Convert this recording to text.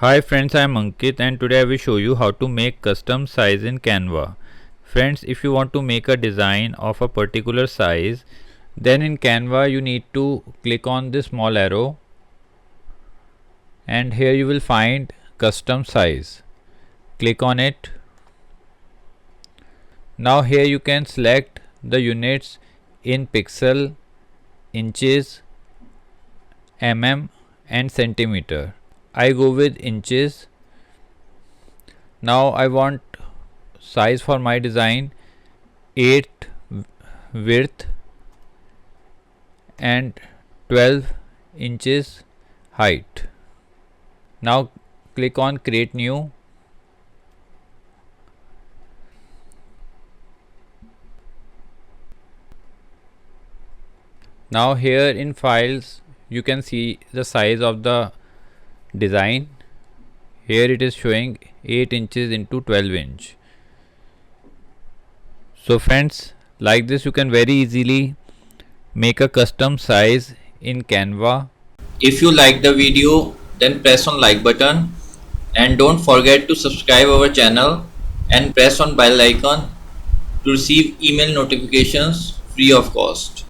Hi friends, I am Ankit and today I will show you how to make custom size in Canva. Friends, if you want to make a design of a particular size, then in Canva you need to click on this small arrow and here you will find custom size. Click on it. Now here you can select the units in pixel, inches, mm and centimeter. I go with inches. Now I want size for my design 8 width and 12 inches height. Now click on create new. Now here in files you can see the size of the design. Here it is showing 8 inches into 12 inch. So friends, like this you can very easily make a custom size in Canva. If you like the video, then press on like button and don't forget to subscribe our channel and press on bell icon to receive email notifications free of cost.